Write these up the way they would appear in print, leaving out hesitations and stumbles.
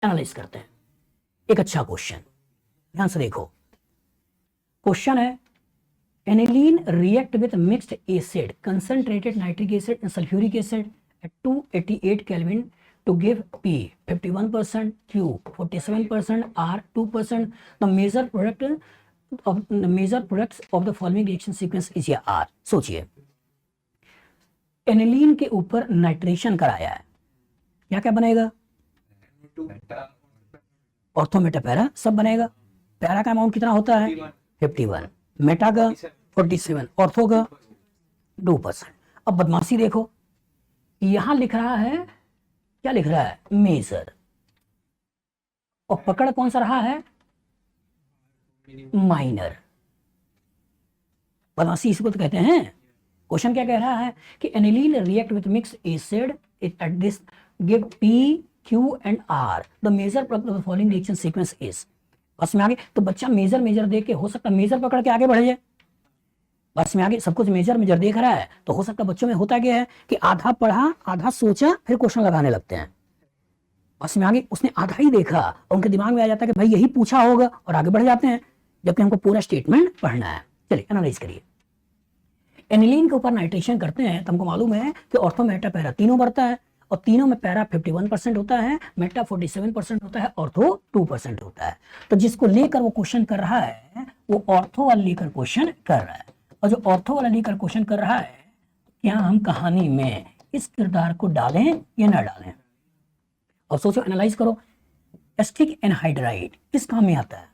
Analyse करते हैं। एक अच्छा क्वेश्चन, ध्यान से देखो। क्वेश्चन है aniline react with mixed acid concentrated nitric acid and sulphuric acid at 288 Kelvin to give P 51%, Q 47%, R 2%. The major products of the following reaction sequence is या R। सोचिए, एनिलीन के ऊपर nitration कराया है, क्या क्या बनेगा? ऑर्थो मेटा पैरा सब बनेगा। पैरा का अमाउंट कितना होता है? 51, मेटा का 47, ऑर्थो का 2%। अब बदमाशी देखो, यहां लिख रहा है, क्या लिख रहा है? मेजर, और पकड़ कौन सा रहा है? माइनर। बदमाशी इसको तो कहते हैं। क्वेश्चन क्या कह रहा है कि aniline react with mix acid at this give P Q and R, the major product of the following reaction sequence is. बस में आगे तो बच्चा मेजर देख के, हो सकता है मेजर पकड़ के आगे बढ़ जाए। बस में आगे सब कुछ मेजर देख रहा है, तो हो सकता है बच्चों में होता क्या है कि आधा पढ़ा, आधा सोचा, फिर क्वेश्चन लगाने लगते हैं। बस में आगे उसने आधा ही देखा और उनके दिमाग में आ जाता है कि भाई यही पूछा होगा, और आगे बढ़ जाते हैं, जबकि हमको पूरा स्टेटमेंट पढ़ना है। चलिए एनालाइज करिए। एनिलीन के ऊपर नाइट्रेशन करते हैं तो हमको मालूम है कि ऑर्थो मेटा पैरा तीनों बढ़ता है, और तीनों में पैरा 51% होता है, मेटा 47% होता है, ऑर्थो 2% होता है। तो जिसको लेकर वो क्वेश्चन कर रहा है वो ऑर्थो वाला लेकर क्वेश्चन कर रहा है, और जो ऑर्थो वाला लेकर क्वेश्चन कर रहा है, क्या हम कहानी में इस किरदार को डालें या ना डालें? और सोचो, एनालाइज करो। एस्टिक एनहाइड्राइड किस काम में आता है?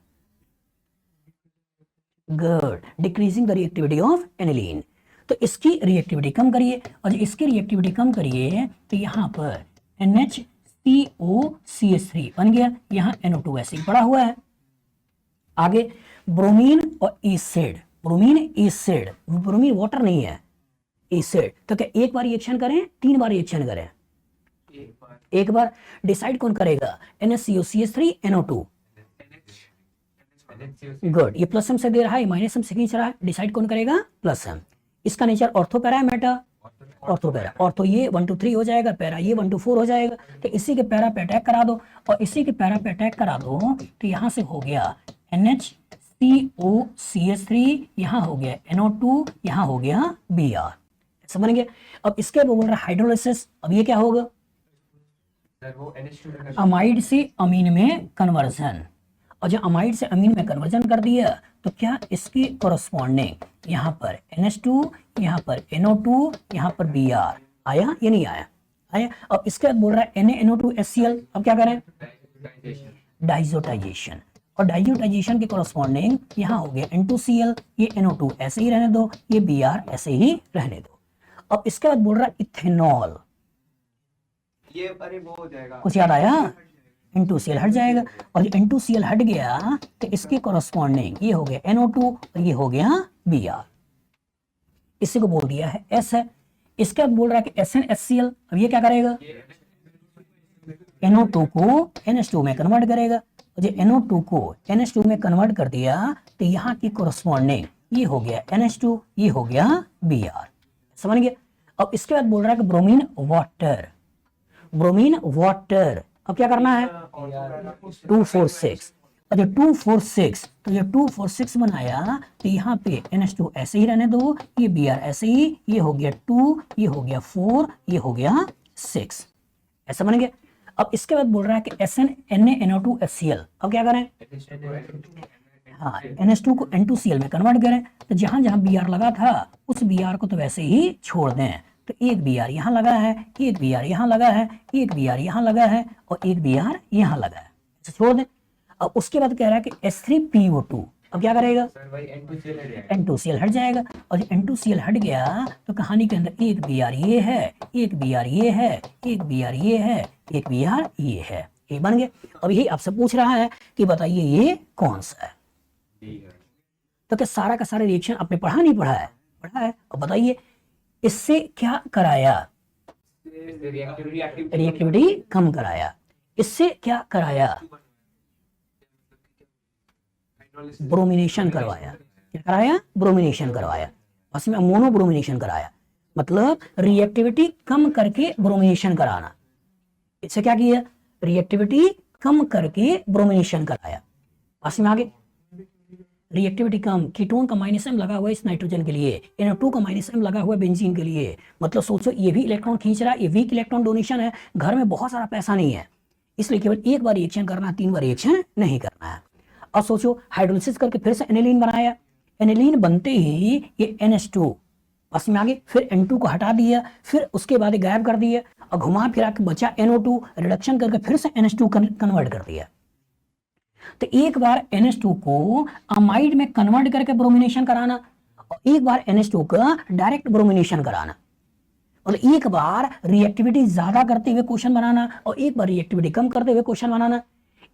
Good, decreasing the reactivity of aniline. तो इसकी रिएक्टिविटी कम करिए, और इसकी रिएक्टिविटी कम करिए तो यहाँ पर NHCOCH3 बन गया, यहाँ NO2 एसिड पड़ा हुआ है। आगे ब्रोमीन और acid, bromine acid, bromine water नहीं है, एसिड। तो क्या एक बार रिएक्शन करें, 3 बार रिएक्शन करें? एक बार। डिसाइड कौन करेगा? NHCOCH3 NO2। गुड, ये प्लस एम से दे रहा है, माइनस एम से खींच रहा है, डिसाइड कौन करेगा? Plus M. इसका नेचर ऑर्थो पैरा है, मेटा ऑर्थो पैरा। ऑर्थो ये 1 to 3 हो जाएगा, पैरा ये 1 to 4 हो जाएगा। तो इसी के पैरा पे अटैक करा दो, और इसी के पैरा पे अटैक करा दो, तो यहां से हो गया NHCOCH3, यहां हो गया NO2, यहां हो गया Br। समझ गए? अब इसके बोल रहा हाइड्रोलाइसिस। अब ये क्या होगा? अमाइड से अमीन में कन्वर्जन। और जब अमाइड से अमीन में कन्वर्जन कर दिया तो क्या इसकी कोरस्पॉन्डिंग यहाँ पर NH2, यहाँ पर NO2, यहाँ पर Br आया या नहीं आया? आया। अब इसके बाद बोल रहा है NaNO2HCl। अब क्या करें? डाइजोटाइजेशन। और डाइजोटाइजेशन के कोरस्पॉन्डिंग यहाँ हो गया N2Cl, ये NO2 ऐसे ही रहने दो, ये Br ऐसे ही रहने दो। अब इसके बाद बोल रहा है इथेनॉल। ये अरे वो हो जाएगा, कुछ याद आया? N2Cl हट जाएगा, और N2Cl हट गया तो इसके कोरस्पॉन्डिंग ये हो गया NO2 और ये हो गया Br। इसी को बोल दिया है S है। इसके बाद बोल रहा है कि SnHCl। अब ये क्या करेगा? NO2 को NH2 में कन्वर्ट करेगा, और जो NO2 को NH2 में कन्वर्ट कर दिया तो यहाँ की कोरस्पॉन्डिंग ये हो गया NH2, ये हो गया Br। समझ गए? अब इसके बाद बोल रहा है कि ब्रोमीन वाटर, ब्रोमीन वाटर। अब क्या करना है? 246, और जो 246, तो ये 246 बनाया तो यहाँ पे NH2 ऐसे ही रहने दो, ये Br ऐसे ही, ये हो गया 2, ये हो गया 4, ये हो गया 6। ऐसा बन गया। अब इसके बाद बोल रहा है कि NaNO2HCl। अब क्या करें? हाँ, NH2 को N2Cl में कन्वर्ट करें, तो जहां जहां Br लगा था उस Br को तो वैसे ही छोड़ दें। तो एक Br यहाँ लगा है, एक Br यहाँ लगा है, एक Br यहाँ लगा है, और एक Br यहाँ लगा है, तो छोड़ दें। अब उसके बाद कह रहा है कि H3PO2। अब क्या करेगा? N2Cl हट जाएगा, और N2Cl हट गया तो कहानी के अंदर एक Br ये है, एक Br ये है, एक Br ये है, एक Br ये है। ये बन गया। अब यही आपसे पूछ रहा है कि बताइए ये कौन सा है? तो क्या सारा का सारा रिएक्शन आपने पढ़ा नहीं पढ़ा है? पढ़ा है। अब बताइए इससे क्या कराया? रिएक्टिविटी कम कराया। इससे क्या कराया? ब्रोमिनेशन करवाया। क्या कराया? ब्रोमिनेशन करवाया। बस में मोनो ब्रोमिनेशन कराया, मतलब रिएक्टिविटी कम करके ब्रोमिनेशन कराना। इससे क्या किया? रिएक्टिविटी कम करके ब्रोमिनेशन कराया। पास में आगे रिएक्टिविटी कम, कीटोन का -M लगा हुआ है इस नाइट्रोजन के लिए, NO2 का -M लगा हुआ है बेंजीन के लिए। मतलब सोचो ये भी इलेक्ट्रॉन खींच रहा है, ये वीक इलेक्ट्रॉन डोनेशन है, घर में बहुत सारा पैसा नहीं है, इसलिए केवल एक बार रिएक्शन करना है, 3 बार रिएक्शन नहीं करना है। अब सोचो हाइड्रोलिसिस करके फिर से एनिलीन बनाया, एनिलीन बनते ही ये NH2 पास में आगे, फिर N2 को हटा दिया, फिर उसके बाद गायब कर दिया और घुमा फिरा के बचा NO2, रिडक्शन करके फिर से NH2 कन्वर्ट कर दिया। तो एक बार NH2 को अमाइड में कन्वर्ट करके ब्रोमिनेशन कराना और एक बार NH2 का डायरेक्ट ब्रोमिनेशन कराना, और एक बार रिएक्टिविटी ज्यादा करते हुए क्वेश्चन बनाना और एक बार रिएक्टिविटी कम करते हुए क्वेश्चन बनाना,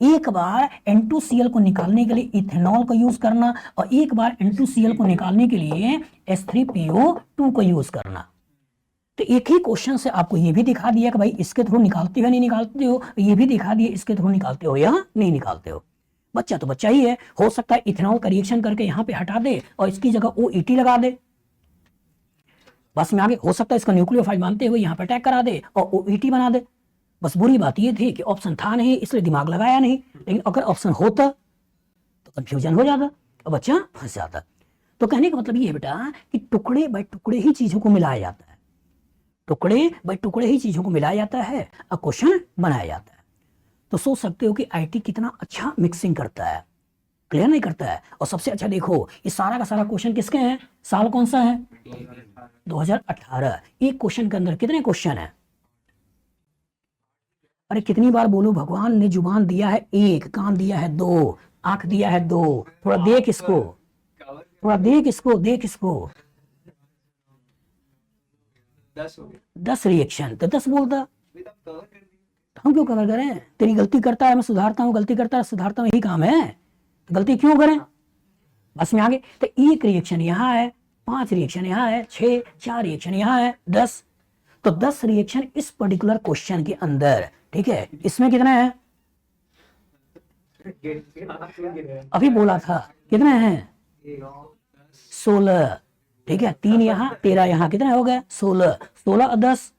एक बार N2Cl को निकालने के लिए इथेनॉल का यूज करना और एक बार N2Cl को निकालने के लिए H3PO2 को यूज करना। तो एक ही क्वेश्चन से आपको ये भी दिखा दिया कि भाई इसके थ्रू निकालते हो नहीं निकालते हो, ये भी दिखा दिया इसके थ्रू निकालते हो या नहीं निकालते हो। बच्चा तो बच्चा ही है, हो सकता है इथेनॉल का रिएक्शन करके यहाँ पे हटा दे और इसकी जगह OET लगा दे, बस में आगे हो सकता है इसका न्यूक्लियोफाइल मानते हुए यहाँ पे अटैक करा दे और OET बना दे। बस बुरी बात ये थी कि ऑप्शन था नहीं इसलिए दिमाग लगाया नहीं, लेकिन अगर ऑप्शन होता तो कंफ्यूजन हो जाता और बच्चा फंस जाता। तो कहने का मतलब ये है बेटा कि टुकड़े बाय टुकड़े ही चीजों को मिलाया जाता है, टुकड़े बाय टुकड़े ही चीजों को मिलाया जाता है और क्वेश्चन बनाया जाता है। तो सोच सकते हो कि IT कितना अच्छा मिक्सिंग करता है, क्लियर नहीं करता है। और सबसे अच्छा देखो ये सारा का सारा क्वेश्चन किसके हैं, साल कौन सा है 2018। एक क्वेश्चन के अंदर कितने क्वेश्चन है, अरे कितनी बार बोलो, भगवान ने जुबान दिया है 1, कान दिया है 2, आंख दिया है 2, थोड़ा देख इसको, थोड़ा देख इसको, देख इसको। 10 रिएक्शन तो 10 बोलता, हम क्यों कवर करें, तेरी गलती करता है मैं सुधारता हूँ, गलती करता है सुधारता हूँ, यही काम है, तो गलती क्यों करें। बस में आगे तो एक रिएक्शन यहाँ है, 5 रिएक्शन यहाँ है, 6, 4 रिएक्शन यहाँ है, 10। तो 10 रिएक्शन इस पर्टिकुलर क्वेश्चन के अंदर, ठीक है। इसमें कितना है, अभी बोला था कितना है 16, ठीक है। 3 यहाँ 13 यहाँ, कितना हो गया 16, 16 और 10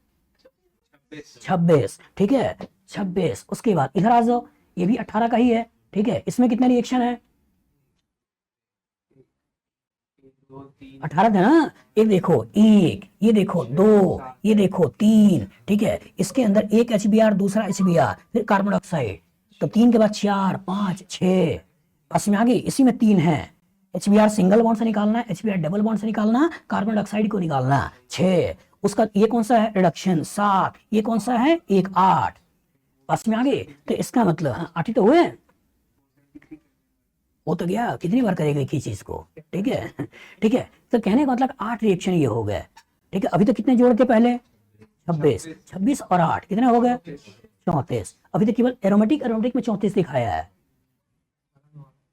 26, ठीक है 26। उसके बाद इधर आ जाओ, ये भी 18 का ही है, ठीक है। इसमें कितने रिएक्शन है 18 थे ना, एक देखो 1, ये देखो 2, ये देखो 3, ठीक है। इसके अंदर एक HBr, दूसरा HBr, फिर कार्बन डाइऑक्साइड, तो 3 के बाद 4, 5, 6, बस में आगे इसी में 3 है। HBr सिंगल बॉन्ड से निकालना है, HBr डबल बॉन्ड से निकालना, कार्बन डाइऑक्साइड को निकालना 6। उसका ये कौन सा है रिडक्शन 7, ये कौन सा है 1, 8, बस में आगे। तो इसका मतलब 8 ही तो हुए, वो तो गया, कितनी बार करेगा एक ही चीज को, ठीक है ठीक है। तो कहने का मतलब 8 रिएक्शन ये हो गए, ठीक है। अभी तो कितने जोड़ के पहले 26 और 8 कितने हो गए 34। अभी तो केवल एरोमेटिक में 34 दिखाया है,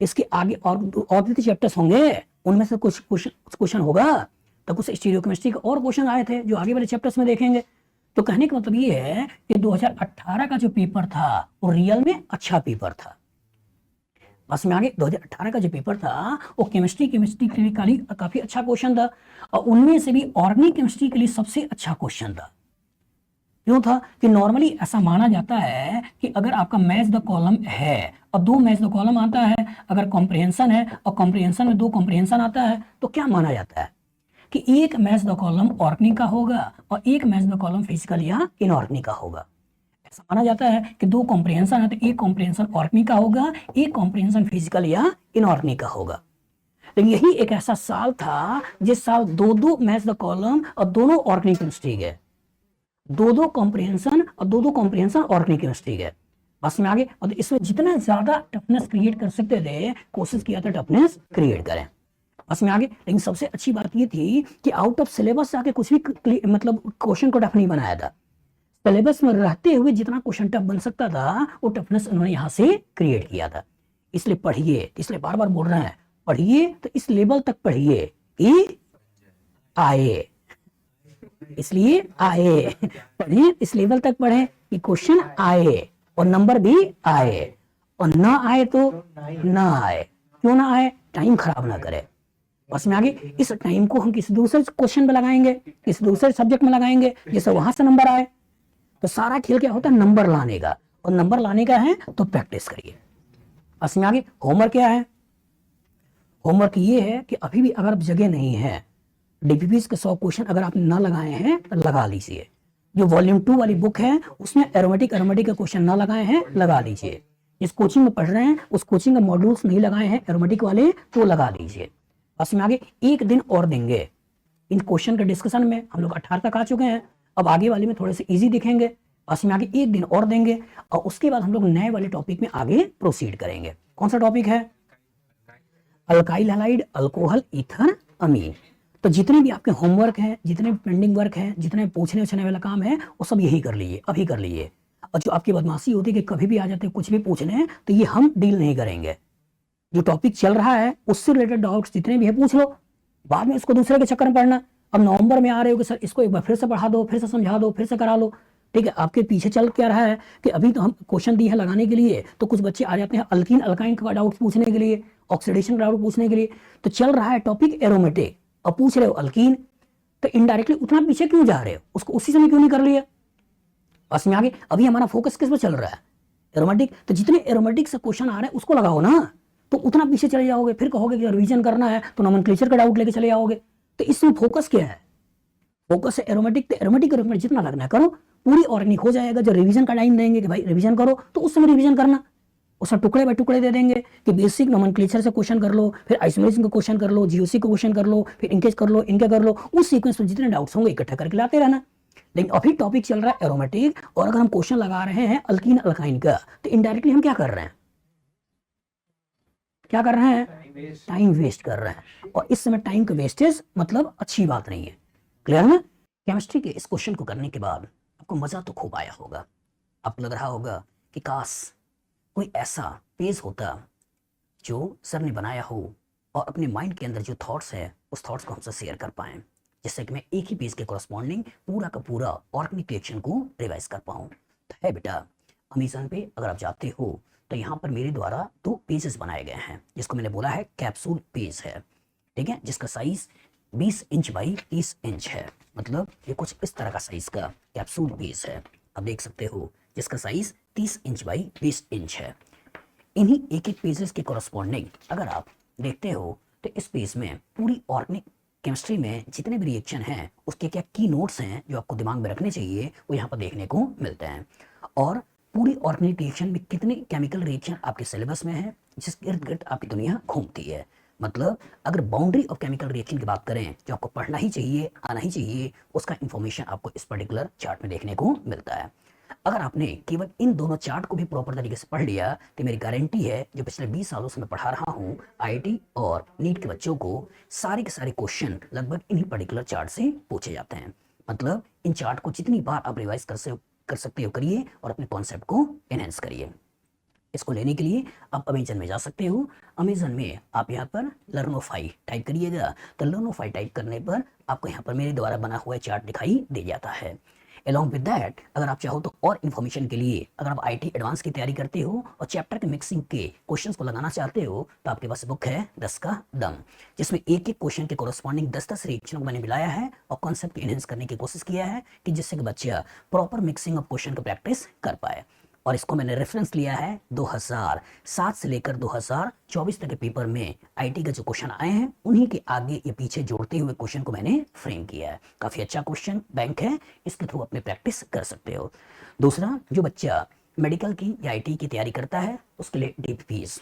इसके आगे और भी चैप्टर्स होंगे, उनमें से कुछ क्वेश्चन होगा, तो कुछ स्टीरियोकेमिस्ट्री के और क्वेश्चन आए थे जो आगे वाले चैप्टर्स में देखेंगे। तो कहने का मतलब ये है कि 2018 का जो पेपर था वो रियल में अच्छा पेपर था। बस में आगे 2018 का जो पेपर था वो केमिस्ट्री के लिए काफी अच्छा क्वेश्चन था, और उनमें से भी ऑर्गेनिक केमिस्ट्री के लिए सबसे अच्छा क्वेश्चन था। क्यों था कि नॉर्मली ऐसा माना जाता है कि अगर आपका मैच द कॉलम है और 2 मैच द कॉलम आता है, अगर कॉम्प्रिहेंशन है और कॉम्प्रिहेंशन में 2 कॉम्प्रिहेंशन आता है, तो क्या माना जाता है कि एक मैच द कॉलम ऑर्गेनिक का होगा और एक मैच द कॉलम फिजिकल या इनऑर्गेनिक का होगा। ऐसा माना जाता है कि 2 कॉम्प्रिहेंशन है तो एक कॉम्प्रिहेंशन ऑर्गेनिक का होगा, एक कॉम्प्रिहेंशन फिजिकल या इनऑर्गेनिक का होगा। लेकिन यही एक ऐसा साल था जिस साल 2 मैच द कॉलम और दोनों ऑर्गेनिक केमिस्ट्री गए, 2 कॉम्प्रिहेंशन और 2 कॉम्प्रिहेंशन ऑर्गेनिक केमिस्ट्री गए। बस में आगे, और इसमें जितना ज्यादा टफनेस क्रिएट कर सकते थे कोशिश किया था टफनेस क्रिएट करें। बस में आगे, लेकिन सबसे अच्छी बात ये थी कि आउट ऑफ सिलेबस से आके कुछ भी मतलब क्वेश्चन को टफ नहीं बनाया था। सिलेबस में रहते हुए जितना क्वेश्चन टफ बन सकता था वो टफनेस उन्होंने यहाँ से क्रिएट किया था। इसलिए पढ़िए, इसलिए बार बार बोल रहे हैं पढ़िए, तो इस लेवल तक पढ़िए कि आए, इसलिए आए पढ़े, इस लेवल तक पढ़े कि क्वेश्चन आए और नंबर भी आए, और ना आए तो ना आए। क्यों ना आए, टाइम खराब ना करे। बस में आगे, इस टाइम को हम किसी दूसरे क्वेश्चन में लगाएंगे, किसी दूसरे सब्जेक्ट में लगाएंगे, जैसे वहां से नंबर आए। तो सारा खेल क्या होता है नंबर लाने का, और नंबर लाने का है तो प्रैक्टिस करिए। असम आगे होमवर्क क्या है? होमवर्क ये है कि अभी भी अगर आप जगह नहीं है, डीपीपीएस के 100 क्वेश्चन अगर आपने ना लगाए हैं तो लगा लीजिए। जो वॉल्यूम 2 वाली बुक है उसमें एरोमेटिक के क्वेश्चन ना लगाए हैं, लगा लीजिए। जिस कोचिंग में पढ़ रहे हैं उस कोचिंग के मॉड्यूल्स नहीं लगाए हैं एरोमेटिक वाले, तो लगा लीजिए। असम आगे एक दिन और देंगे इन क्वेश्चन के डिस्कशन में। हम लोग 18 तक आ चुके हैं, अब आगे वाले में थोड़े से इजी दिखेंगे। असम आगे एक दिन और देंगे और उसके बाद हम लोग नए वाले टॉपिक में आगे प्रोसीड करेंगे। कौन सा टॉपिक है? अल्काइल हैलाइड, अल्कोहल, ईथर, अमीन। तो जितने भी आपके होमवर्क हैं, जितने भी पेंडिंग वर्क हैं, जितने पूछने उछने वाला काम है, वो सब यही कर लीजिए, अभी कर लीजिए। और जो आपकी बदमाशी होती है कि कभी भी आ जाते हैं कुछ भी पूछने हैं, तो ये हम डील नहीं करेंगे। जो टॉपिक चल रहा है उससे रिलेटेड डाउट्स जितने भी है पूछ लो, बाद में इसको दूसरे के चक्कर में पढ़ना। अब नवंबर में आ रहे हो कि सर इसको एक बार फिर से पढ़ा दो, फिर से समझा दो, फिर से करा लो, ठीक है। आपके पीछे चल क्या रहा है कि अभी तो हम क्वेश्चन दिए हैं लगाने के लिए, तो कुछ बच्चे आ जाते हैं अल्कीन अल्काइन का डाउट पूछने के लिए, ऑक्सीडेशन का डाउट पूछने के लिए। तो चल रहा है टॉपिक एरोमेटिक, अब पूछ रहे हो अल्कीन, तो इनडायरेक्टली उतना पीछे क्यों जा रहे हो? उसको उसी समय क्यों नहीं कर लिया? बस में आगे अभी हमारा फोकस किस पर चल रहा है? एरोमेटिक। तो जितने एरोमेटिक से क्वेश्चन आ रहे हैं उसको लगाओ ना, तो उतना पीछे चले जाओगे। फिर कहोगे कि रिवीजन करना है तो नोमेनक्लेचर का डाउट लेके चले जाओगे। तो इसमें फोकस क्या है? फोकस है एरोमेटिक, तो एरोमेटिक में जितना लगना है करो, पूरी ऑर्गेनिक हो जाएगा। जो रिवीजन का टाइम देंगे कि भाई रिवीजन करो, तो उस समय रिवीजन करना। उसमें टुकड़े बाय टुकड़े दे देंगे कि बेसिक नोमेनक्लेचर से क्वेश्चन कर लो, फिर आइसोलेशन का क्वेश्चन कर लो, जीओसी का क्वेश्चन कर लो, फिर इंकेज कर लो, इनके कर लो। उस सीक्वेंस में जितने डाउट्स होंगे इकट्ठा करके लाते रहना। लेकिन अभी टॉपिक चल रहा है एरोमेटिक, और अगर हम क्वेश्चन लगा रहे हैं अल्कीन अल्काइन का, तो इनडायरेक्टली हम क्या कर रहे हैं? क्या कर रहे हैं? टाइम वेस्ट कर रहे हैं। और इस समय टाइम का वेस्टेज मतलब अच्छी बात नहीं है। क्लियर है? केमिस्ट्री के इस क्वेश्चन को करने के बाद आपको मजा तो खूब आया होगा। आपको लग रहा होगा कि काश कोई ऐसा पेज होता जो सर ने बनाया हो और अपने माइंड के अंदर जो थॉट्स है उस थॉट्स को हमसे शेयर कर पाएं, जिससे कि मैं एक ही पेज के कॉरस्पॉन्डिंग पूरा का पूरा ऑर्गेनिक रिएक्शन को रिवाइज कर पाऊँ। तो है बेटा, अमेज़न पे अगर आप जाते हो तो यहाँ पर मेरे द्वारा 2 पेजेस बनाए गए हैं, जिसको मैंने बोला है कैप्सूल पेज है, ठीक है, जिसका साइज 20 इंच बाई 30 इंच है। मतलब ये कुछ इस तरह का साइज का कैप्सूल पेज है, आप देख सकते हो, जिसका साइज 30 इंच बाई 20 इंच है। इन्हीं एक एक पेजेस के कॉरस्पॉन्डिंग अगर आप देखते हो तो इस पेज में पूरी ऑर्गेनिक केमिस्ट्री में जितने भी रिएक्शन हैं उसके क्या की नोट्स हैं जो आपको दिमाग में रखने चाहिए, वो यहाँ पर देखने को मिलते हैं। और पूरी ऑर्गेनिक रिएक्शन में कितने केमिकल रिएक्शन आपके सिलेबस में है, जिसके इर्द गिर्द आपकी दुनिया घूमती है। मतलब अगर बाउंड्री ऑफ केमिकल रिएक्शन की बात करें जो आपको पढ़ना ही चाहिए, आना ही चाहिए, उसका इंफॉर्मेशन आपको इस पर्टिकुलर चार्ट में देखने को मिलता है। अगर आपने केवल इन दोनों चार्ट को भी प्रॉपर तरीके से पढ़ लिया तो मेरी गारंटी है, जो पिछले 20 सालों से मैं पढ़ा रहा हूँ आईआईटी और नीट के बच्चों को, सारे के सारे क्वेश्चन लगभग इन्हीं पर्टिकुलर चार्ट से पूछे जाते हैं। मतलब इन चार्ट को जितनी बार आप रिवाइज कर सकते हो करिए और अपने कॉन्सेप्ट को एनहेंस करिए। इसको लेने के लिए आप अमेजन में जा सकते हो। अमेजन में आप यहाँ पर लर्नोफाई टाइप करिएगा, तो लर्नोफाई टाइप करने पर आपको यहाँ पर मेरे द्वारा बना हुआ चार्ट दिखाई दे जाता है। अलॉन्ग विद दैट, अगर आप चाहो तो और इन्फॉर्मेशन के लिए, अगर आप आईटी एडवांस की तैयारी करते हो और चैप्टर के मिक्सिंग के क्वेश्चंस को लगाना चाहते हो, तो आपके पास बुक है 10 का दम, जिसमें एक एक क्वेश्चन के कोरस्पॉन्डिंग 10-10 रिएक्शनों को मैंने मिलाया है और कॉन्सेप्ट एनहेंस करने की कोशिश किया है कि जिससे कि बच्चा प्रॉपर मिक्सिंग ऑफ क्वेश्चन को प्रैक्टिस कर पाए। और इसको मैंने रेफरेंस लिया है 2007 से लेकर 2024 तक के पेपर में आईटी के जो क्वेश्चन आए हैं उन्हीं के आगे ये पीछे जोड़ते हुए क्वेश्चन को मैंने फ्रेम किया है। काफी अच्छा क्वेश्चन बैंक है, इसके थ्रू अपने प्रैक्टिस कर सकते हो। दूसरा, जो बच्चा मेडिकल की या आईटी की तैयारी करता है उसके लिए डीपीपीज,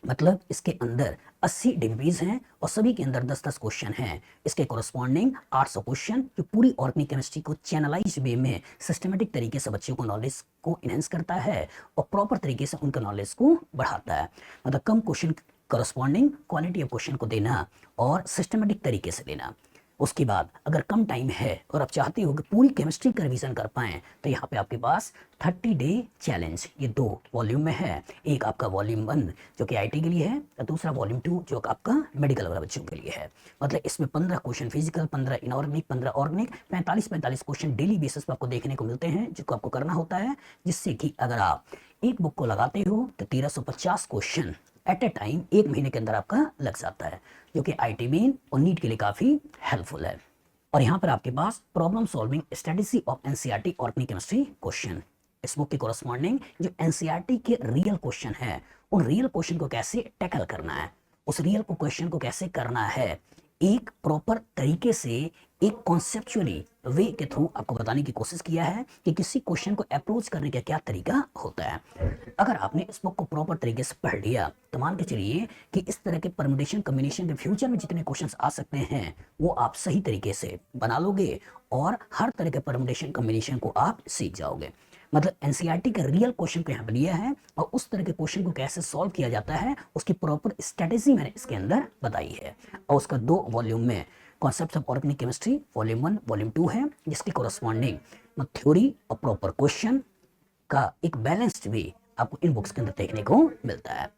मतलब इसके अंदर 80 डिवीज हैं और सभी के अंदर 10-10 क्वेश्चन हैं। इसके कोरस्पॉन्डिंग 800 क्वेश्चन जो पूरी ऑर्गेनिक केमिस्ट्री को चैनलाइज वे में सिस्टमेटिक तरीके से बच्चों को नॉलेज को इनहेंस करता है और प्रॉपर तरीके से उनका नॉलेज को बढ़ाता है। मतलब कम question corresponding quality of question को देना और सिस्टमेटिक तरीके से देना। उसके बाद अगर कम टाइम है और आप चाहते हो कि पूरी केमिस्ट्री का रिवीजन कर पाएं, तो यहाँ पे आपके पास 30 डे चैलेंज, ये 2 वॉल्यूम में है। एक आपका वॉल्यूम 1 जो कि आईटी के लिए है और दूसरा वॉल्यूम 2 जो आपका मेडिकल वाला बच्चों के लिए है। मतलब इसमें 15 question physical, 15 inorganic, 15 organic, 45 question daily basis पर आपको देखने को मिलते हैं, जिसको आपको करना होता है, जिससे कि अगर आप एक बुक को लगाते हो तो 1350 क्वेश्चन एट ए टाइम 1 महीने के अंदर आपका लग जाता है, जो कि आईटी मेन और नीट के लिए काफी हेल्पफुल है। और यहाँ पर आपके पास problem solving strategy of NCERT organic chemistry question, इस बुक के कोरस्पॉन्डिंग जो एनसीईआरटी के रियल क्वेश्चन है, उन रियल क्वेश्चन को कैसे टैकल करना है, उस रियल को क्वेश्चन को कैसे करना है, एक प्रॉपर तरीके से, एक कॉन्सेप्चुअली वे के थ्रू आपको बताने की कोशिश किया है कि किसी क्वेश्चन को अप्रोच करने का क्या तरीका होता है। अगर आपने इस बुक को प्रॉपर तरीके से पढ़ लिया तो मान के चलिए कि इस तरह के परम्यूटेशन कॉम्बिनेशन के फ्यूचर में जितने क्वेश्चंस आ सकते हैं वो आप सही तरीके से बना लोगे और हर तरह के परम्यूटेशन कॉम्बिनेशन को आप सीख जाओगे। मतलब एनसीईआरटी का रियल क्वेश्चन को यहाँ पे लिया है और उस तरह के क्वेश्चन को कैसे सॉल्व किया जाता है उसकी प्रॉपर स्ट्रेटेजी मैंने इसके अंदर बताई है। और उसका 2 वॉल्यूम में concepts of organic chemistry volume 1 volume 2 है, जिसके कोरस्पॉन्डिंग थ्योरी और प्रॉपर क्वेश्चन का एक बैलेंस्ड वे आपको इन बुक्स के अंदर देखने को मिलता है।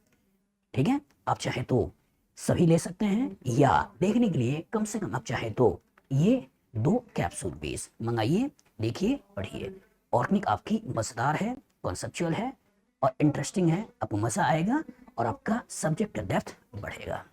ठीक है, आप चाहे तो सभी ले सकते हैं या देखने के लिए कम से कम आप चाहे तो ये 2 कैप्सूल बेस मंगाइए, देखिए, पढ़िए। ऑर्गेनिक आपकी मजेदार है, कॉन्सेप्चुअल है और इंटरेस्टिंग है, आपको मजा आएगा और आपका सब्जेक्ट का डेप्थ बढ़ेगा।